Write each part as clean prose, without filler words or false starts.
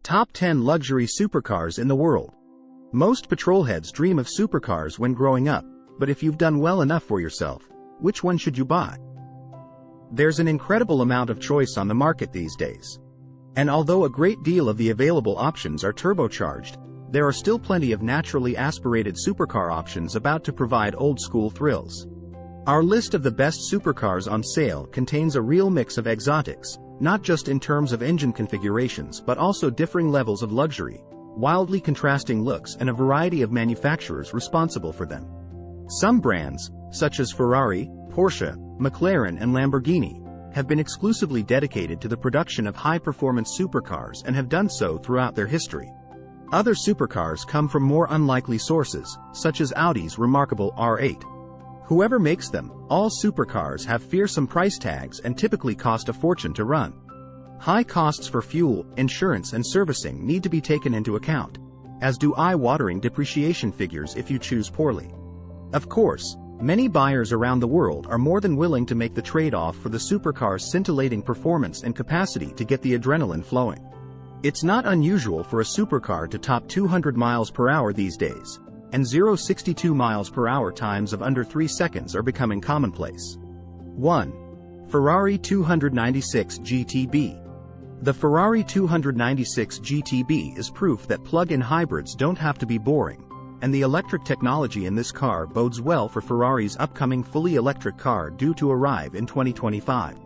Top 10 Luxury Supercars in the World. Most petrolheads dream of supercars when growing up, but if you've done well enough for yourself, which one should you buy? There's an incredible amount of choice on the market these days. And although a great deal of the available options are turbocharged, there are still plenty of naturally aspirated supercar options about to provide old-school thrills. Our list of the best supercars on sale contains a real mix of exotics, not just in terms of engine configurations but also differing levels of luxury, wildly contrasting looks and a variety of manufacturers responsible for them. Some brands, such as Ferrari, Porsche, McLaren and Lamborghini, have been exclusively dedicated to the production of high-performance supercars and have done so throughout their history. Other supercars come from more unlikely sources, such as Audi's remarkable R8. Whoever makes them, all supercars have fearsome price tags and typically cost a fortune to run. High costs for fuel, insurance and servicing need to be taken into account, as do eye-watering depreciation figures if you choose poorly. Of course, many buyers around the world are more than willing to make the trade-off for the supercar's scintillating performance and capacity to get the adrenaline flowing. It's not unusual for a supercar to top 200 miles per hour these days, and 0-62 miles per hour times of under 3 seconds are becoming commonplace. 1. Ferrari 296 GTB. The Ferrari 296 GTB is proof that plug-in hybrids don't have to be boring, and the electric technology in this car bodes well for Ferrari's upcoming fully electric car due to arrive in 2025.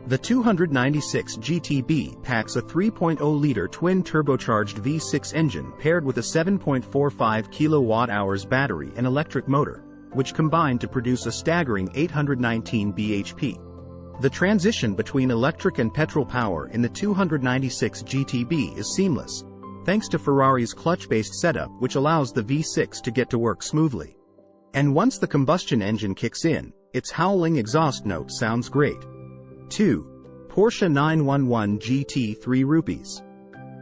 The 296 GTB packs a 3.0-liter twin-turbocharged V6 engine paired with a 7.45 kWh battery and electric motor, which combine to produce a staggering 819 bhp. The transition between electric and petrol power in the 296 GTB is seamless, thanks to Ferrari's clutch-based setup which allows the V6 to get to work smoothly. And once the combustion engine kicks in, its howling exhaust note sounds great. 2. Porsche 911 GT 3 rupees.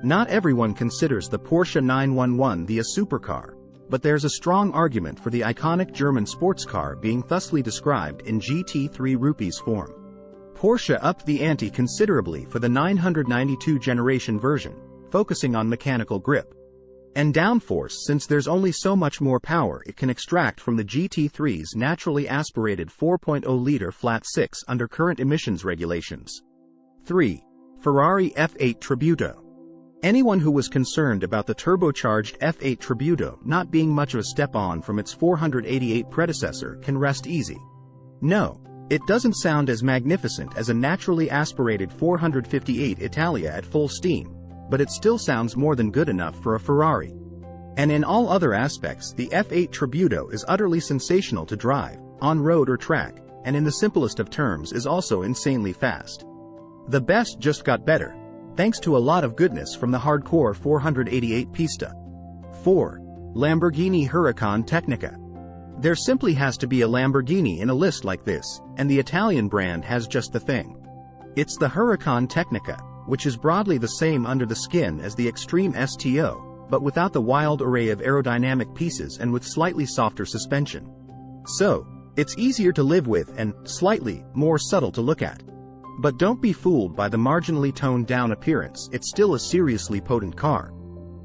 Not everyone considers the Porsche 911 a supercar, but there's a strong argument for the iconic German sports car being thusly described in GT3 rupees form. Porsche upped the ante considerably for the 992 generation version, focusing on mechanical grip and downforce since there's only so much more power it can extract from the GT3's naturally aspirated 4.0-liter flat 6 under current emissions regulations. 3. Ferrari F8 Tributo. Anyone who was concerned about the turbocharged F8 Tributo not being much of a step on from its 488 predecessor can rest easy. No, it doesn't sound as magnificent as a naturally aspirated 458 Italia at full steam, but it still sounds more than good enough for a Ferrari. And in all other aspects, the F8 Tributo is utterly sensational to drive, on road or track, and in the simplest of terms is also insanely fast. The best just got better, thanks to a lot of goodness from the hardcore 488 Pista. 4. Lamborghini Huracan Tecnica. There simply has to be a Lamborghini in a list like this, and the Italian brand has just the thing. It's the Huracan Tecnica, which is broadly the same under the skin as the Extreme STO, but without the wild array of aerodynamic pieces and with slightly softer suspension. So, it's easier to live with and slightly more subtle to look at. But don't be fooled by the marginally toned down appearance, it's still a seriously potent car.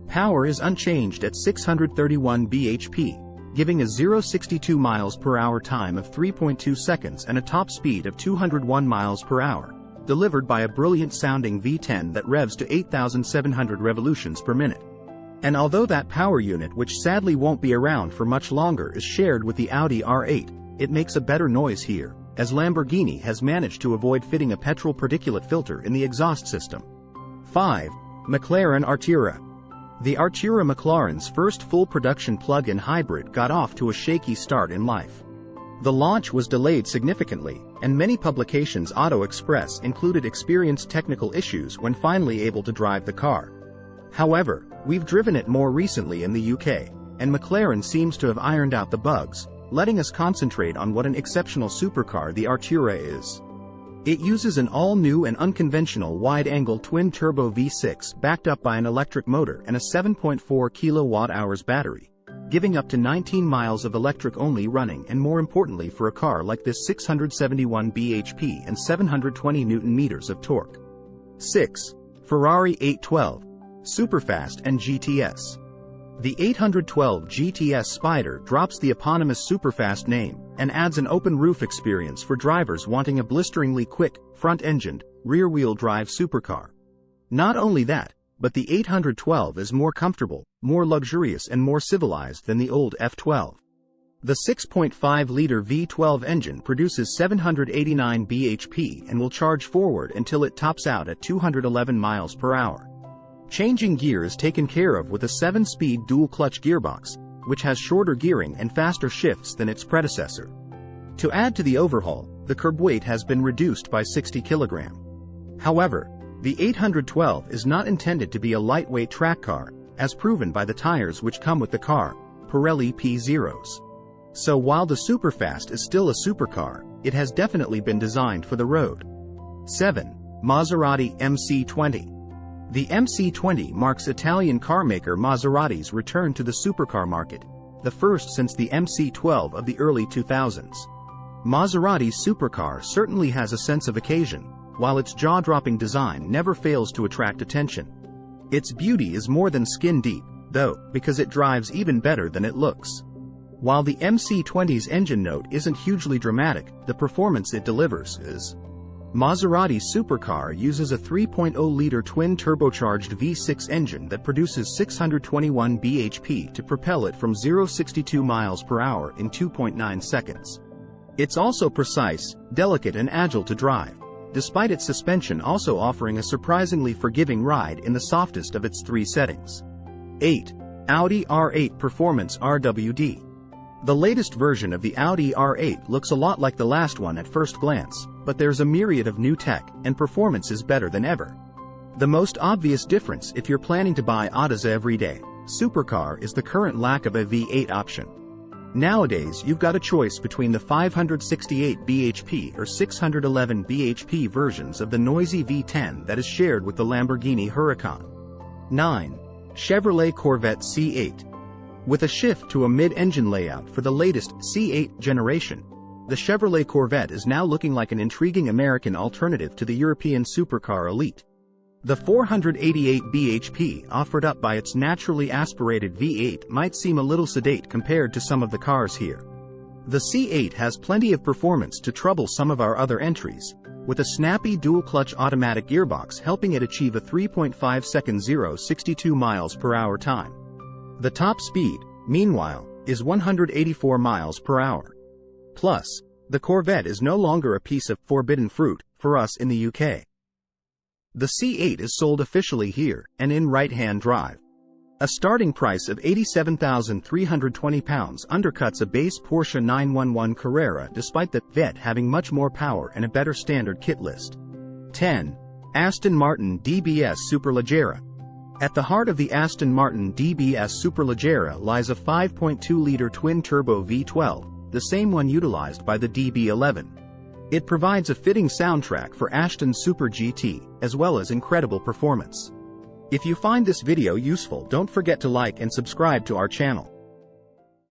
Power is unchanged at 631 bhp, giving a 0-62 miles per hour time of 3.2 seconds and a top speed of 201 miles per hour. Delivered by a brilliant-sounding V10 that revs to 8,700 revolutions per minute. And although that power unit, which sadly won't be around for much longer, is shared with the Audi R8, it makes a better noise here, as Lamborghini has managed to avoid fitting a petrol particulate filter in the exhaust system. 5. McLaren Artura. The Artura, McLaren's first full production plug-in hybrid, got off to a shaky start in life. The launch was delayed significantly, and many publications Auto Express included experienced technical issues when finally able to drive the car. However, we've driven it more recently in the UK, and McLaren seems to have ironed out the bugs, letting us concentrate on what an exceptional supercar the Artura is. It uses an all-new and unconventional wide-angle twin-turbo V6 backed up by an electric motor and a 7.4 kWh battery, giving up to 19 miles of electric-only running, and more importantly for a car like this, 671 bhp and 720 Nm of torque. 6. Ferrari 812. Superfast and GTS. The 812 GTS Spider drops the eponymous Superfast name and adds an open roof experience for drivers wanting a blisteringly quick, front-engined, rear-wheel drive supercar. Not only that, but the 812 is more comfortable, more luxurious and more civilized than the old F12. The 6.5-liter V12 engine produces 789 bhp and will charge forward until it tops out at 211 miles per hour. Changing gear is taken care of with a 7-speed dual-clutch gearbox, which has shorter gearing and faster shifts than its predecessor. To add to the overhaul, the curb weight has been reduced by 60 kg. However, the 812 is not intended to be a lightweight track car, as proven by the tires which come with the car, Pirelli P0s. So while the Superfast is still a supercar, it has definitely been designed for the road. 7. Maserati MC20. The MC20 marks Italian carmaker Maserati's return to the supercar market, the first since the MC12 of the early 2000s. Maserati's supercar certainly has a sense of occasion, while its jaw-dropping design never fails to attract attention. Its beauty is more than skin-deep, though, because it drives even better than it looks. While the MC20's engine note isn't hugely dramatic, the performance it delivers is. Maserati's supercar uses a 3.0-liter twin-turbocharged V6 engine that produces 621 bhp to propel it from 0-62 miles per hour in 2.9 seconds. It's also precise, delicate and agile to drive, despite its suspension also offering a surprisingly forgiving ride in the softest of its 3 settings. 8. Audi R8 Performance RWD. The latest version of the Audi R8 looks a lot like the last one at first glance, but there's a myriad of new tech, and performance is better than ever. The most obvious difference if you're planning to buy Autos every day, supercar, is the current lack of a V8 option. Nowadays you've got a choice between the 568 bhp or 611 bhp versions of the noisy V10 that is shared with the Lamborghini Huracan. 9. Chevrolet Corvette C8. With a shift to a mid-engine layout for the latest C8 generation, the Chevrolet Corvette is now looking like an intriguing American alternative to the European supercar elite. The 488 bhp offered up by its naturally aspirated V8 might seem a little sedate compared to some of the cars here. The C8 has plenty of performance to trouble some of our other entries, with a snappy dual-clutch automatic gearbox helping it achieve a 3.5-second 0-62 miles per hour time. The top speed, meanwhile, is 184 miles per hour. Plus, the Corvette is no longer a piece of forbidden fruit for us in the UK. The C8 is sold officially here and in right-hand drive. A starting price of £87,320 undercuts a base Porsche 911 Carrera despite the Vet having much more power and a better standard kit list. 10. Aston Martin DBS Superleggera. At the heart of the Aston Martin DBS Superleggera lies a 5.2-liter twin-turbo V12, the same one utilized by the DB11. It provides a fitting soundtrack for Aston's Super GT, as well as incredible performance. If you find this video useful, don't forget to like and subscribe to our channel.